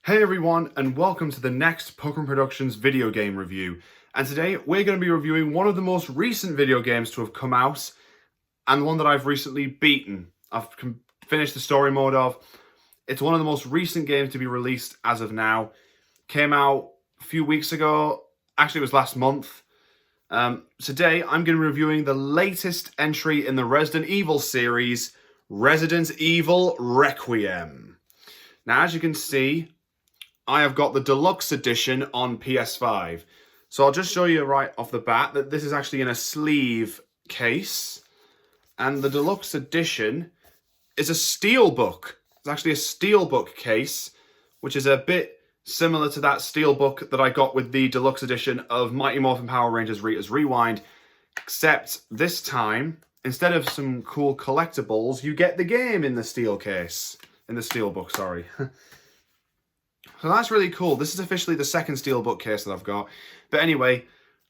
Hey everyone, and welcome to the next Pokemon Productions video game review. And today we're going to be reviewing one of the most recent video games to have come out, and one that I've recently beaten. I've finished the story mode of. It's one of the most recent games to be released as of now. Came out a few weeks ago, actually it was last month. Today I'm going to be reviewing the latest entry in the Resident Evil series, Resident Evil Requiem. Now as you can see, I have got the deluxe edition on PS5. So I'll just show you right off the bat that this is actually in a sleeve case. And the deluxe edition is a steelbook. It's actually a steelbook case, which is a bit similar to that steelbook that I got with the deluxe edition of Mighty Morphin Power Rangers Rita's Rewind. Except this time, instead of some cool collectibles, you get the game in the steel case. In the steelbook, sorry. So that's really cool. This is officially the second steelbook case that I've got. But anyway,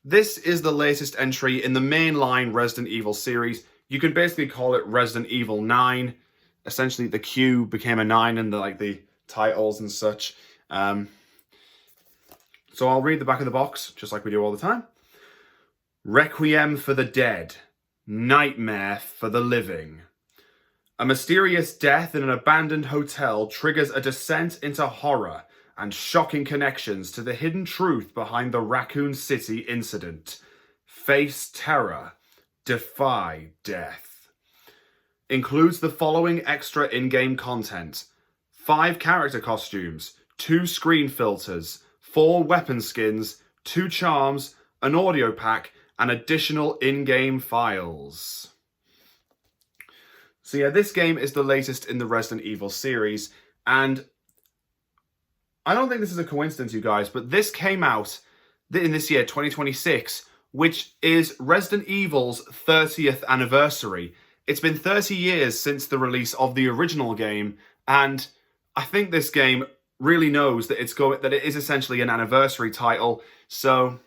this is the latest entry in the mainline Resident Evil series. You can basically call it Resident Evil 9. Essentially, the Q became a 9 in the titles and such. So I'll read the back of the box, just like we do all the time. Requiem for the dead. Nightmare for the living. A mysterious death in an abandoned hotel triggers a descent into horror and shocking connections to the hidden truth behind the Raccoon City incident. Face terror. Defy death. Includes the following extra in-game content: 5 character costumes, 2 screen filters, 4 weapon skins, 2 charms, an audio pack, and additional in-game files. So yeah, this game is the latest in the Resident Evil series, and I don't think this is a coincidence, you guys, but this came out in this year, 2026, which is Resident Evil's 30th anniversary. It's been 30 years since the release of the original game, and I think this game really knows that that it is essentially an anniversary title. So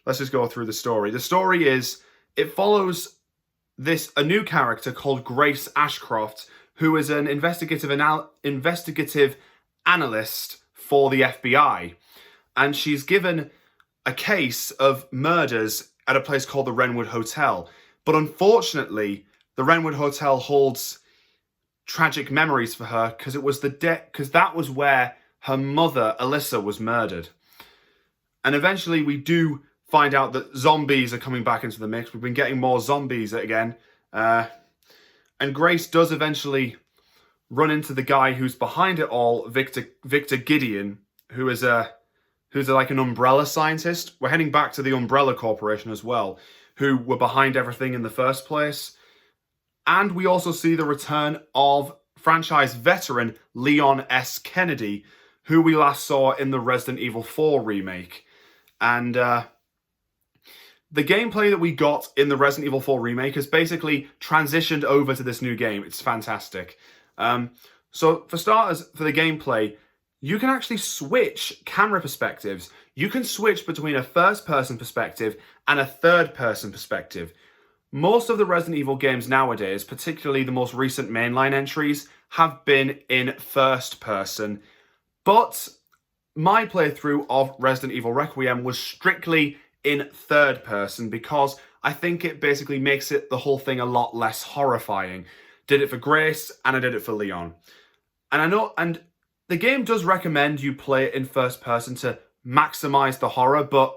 let's just go through the story. The story is, it follows a new character called Grace Ashcroft, who is an investigative analyst for the FBI. And she's given a case of murders at a place called the Wrenwood Hotel. But unfortunately, the Wrenwood Hotel holds tragic memories for her because that was where her mother, Alyssa, was murdered. And eventually we do find out that zombies are coming back into the mix. We've been getting more zombies again. And Grace does eventually run into the guy who's behind it all, Victor Gideon, who's like an Umbrella scientist. We're heading back to the Umbrella Corporation as well, who were behind everything in the first place. And we also see the return of franchise veteran Leon S. Kennedy, who we last saw in the Resident Evil 4 remake. And the gameplay that we got in the Resident Evil 4 remake has basically transitioned over to this new game. It's fantastic. So for starters, for the gameplay, you can actually switch camera perspectives. You can switch between a first-person perspective and a third-person perspective. Most of the Resident Evil games nowadays, particularly the most recent mainline entries, have been in first-person. But my playthrough of Resident Evil Requiem was strictly in third person because I think it basically makes the whole thing a lot less horrifying. Did it for Grace and I did it for Leon. And the game does recommend you play it in first person to maximize the horror, but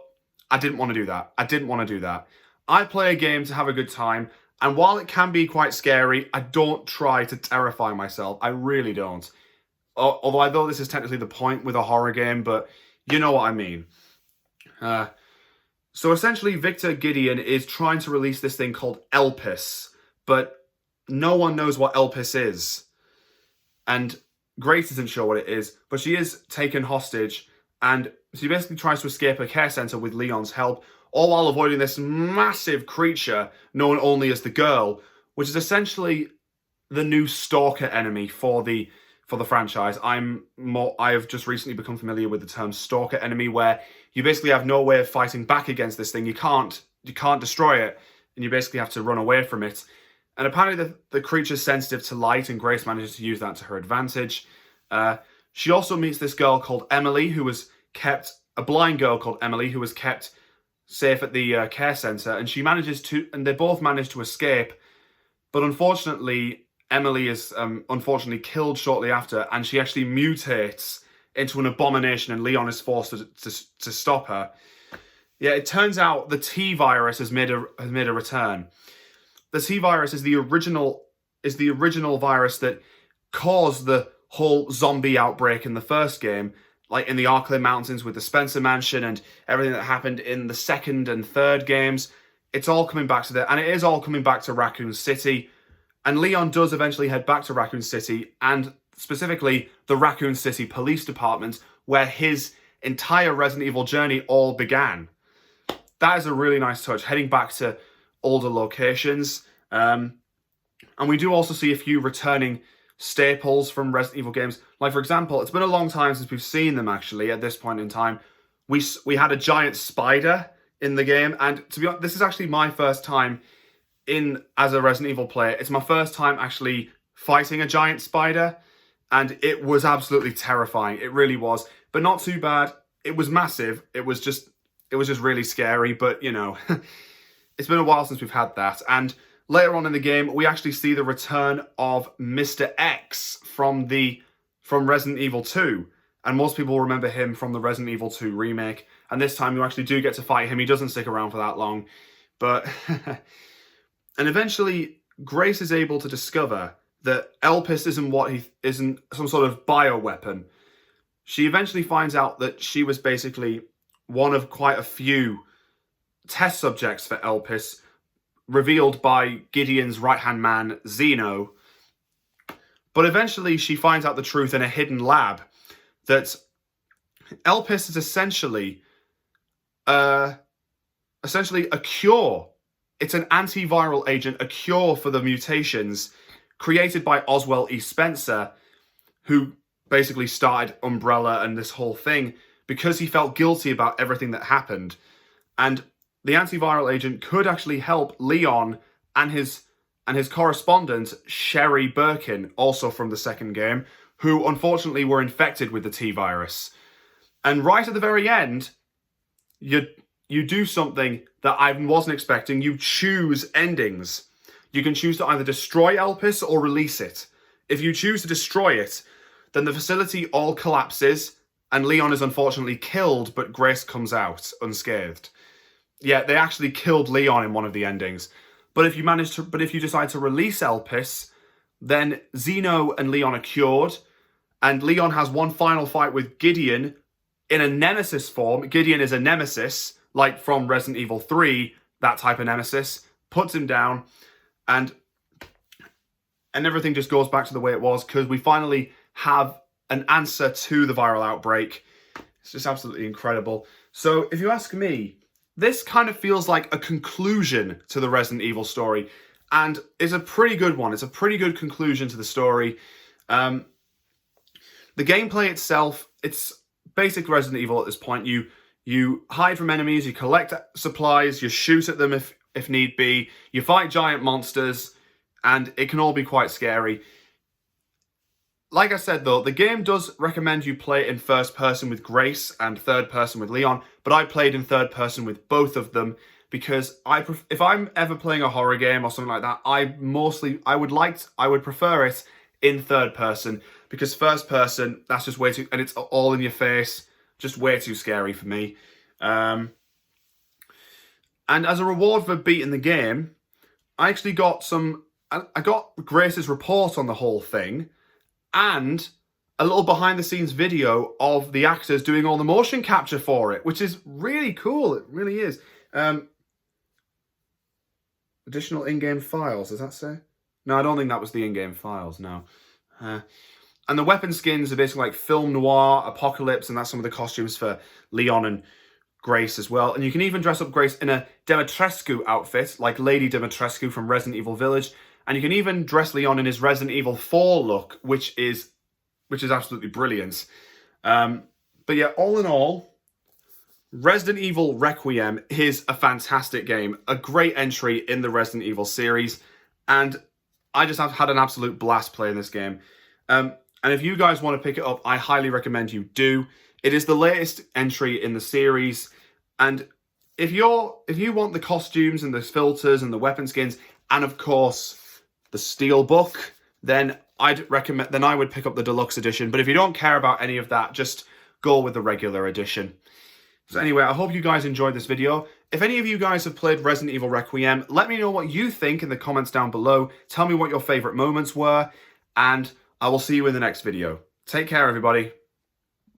I didn't want to do that. I play a game to have a good time, and while it can be quite scary, I don't try to terrify myself. I really don't. Although I know this is technically the point with a horror game, but you know what I mean. So essentially, Victor Gideon is trying to release this thing called Elpis, but no one knows what Elpis is. And Grace isn't sure what it is, but she is taken hostage, and she basically tries to escape a care center with Leon's help, all while avoiding this massive creature known only as the Girl, which is essentially the new stalker enemy for the franchise. I have just recently become familiar with the term stalker enemy, where you basically have no way of fighting back against this thing. You can't destroy it, and you basically have to run away from it. And apparently the creature's sensitive to light, and Grace manages to use that to her advantage. She also meets this girl called Emily, who was kept, a blind girl called Emily, who was kept safe at the care centre, and they both manage to escape, but unfortunately, Emily is unfortunately killed shortly after, and she actually mutates into an abomination, and Leon is forced to stop her. Yeah, it turns out the T virus has made a return. The T virus is the original virus that caused the whole zombie outbreak in the first game, like in the Arkland Mountains with the Spencer Mansion and everything that happened in the second and third games. It's all coming back to and it is all coming back to Raccoon City. And Leon does eventually head back to Raccoon City, and specifically the Raccoon City Police Department, where his entire Resident Evil journey all began. That is a really nice touch, heading back to older locations. And we do also see a few returning staples from Resident Evil games. Like, for example, it's been a long time since we've seen them, actually, at this point in time. We had a giant spider in the game, and to be honest, this is actually my first time as a Resident Evil player. It's my first time actually fighting a giant spider, and it was absolutely terrifying. It really was, but not too bad. It was massive. It was just really scary, but you know, it's been a while since we've had that. And later on in the game, we actually see the return of Mr. X from Resident Evil 2. And most people remember him from the Resident Evil 2 remake. And this time you actually do get to fight him. He doesn't stick around for that long. But and eventually Grace is able to discover that Elpis isn't some sort of bioweapon. She eventually finds out that she was basically one of quite a few test subjects for Elpis, revealed by Gideon's right-hand man, Zeno. But eventually she finds out the truth in a hidden lab, that Elpis is essentially a cure. It's an antiviral agent, a cure for the mutations created by Oswald E. Spencer, who basically started Umbrella and this whole thing because he felt guilty about everything that happened. And the antiviral agent could actually help Leon and his correspondent, Sherry Birkin, also from the second game, who unfortunately were infected with the T-virus. And right at the very end, you do something that I wasn't expecting. You choose endings. You can choose to either destroy Elpis or release it. If you choose to destroy it, then the facility all collapses, and Leon is unfortunately killed, but Grace comes out unscathed. Yeah, they actually killed Leon in one of the endings. But if you decide to release Elpis, then Zeno and Leon are cured, and Leon has one final fight with Gideon in a nemesis form. Gideon is a nemesis, like from Resident Evil 3, that type of nemesis, puts him down, and everything just goes back to the way it was, because we finally have an answer to the viral outbreak. It's just absolutely incredible. So if you ask me, this kind of feels like a conclusion to the Resident Evil story, and is a pretty good one. It's a pretty good conclusion to the story. The gameplay itself, it's basic Resident Evil at this point. You hide from enemies, you collect supplies, you shoot at them if need be, you fight giant monsters, and it can all be quite scary. Like I said though, the game does recommend you play in first person with Grace and third person with Leon, but I played in third person with both of them because if I'm ever playing a horror game or something like that, I would prefer it in third person, because first person, that's just way too, and it's all in your face, just way too scary for me. And as a reward for beating the game, I got Grace's report on the whole thing, and a little behind the scenes video of the actors doing all the motion capture for it, which is really cool. It really is. Additional in-game files, does that say? No, I don't think that was the in-game files, no. And the weapon skins are basically like Film Noir, Apocalypse, and that's some of the costumes for Leon and Grace as well. And you can even dress up Grace in a Dimitrescu outfit, like Lady Dimitrescu from Resident Evil Village. And you can even dress Leon in his Resident Evil 4 look, which is absolutely brilliant. But yeah, all in all, Resident Evil Requiem is a fantastic game, a great entry in the Resident Evil series, and I just have had an absolute blast playing this game. And if you guys want to pick it up, I highly recommend you do. It is the latest entry in the series, and if you want the costumes and the filters and the weapon skins, and of course the steelbook, then I would pick up the deluxe edition. But if you don't care about any of that, just go with the regular edition. So anyway, I hope you guys enjoyed this video. If any of you guys have played Resident Evil Requiem, let me know what you think in the comments down below. Tell me what your favorite moments were, and I will see you in the next video. Take care, everybody.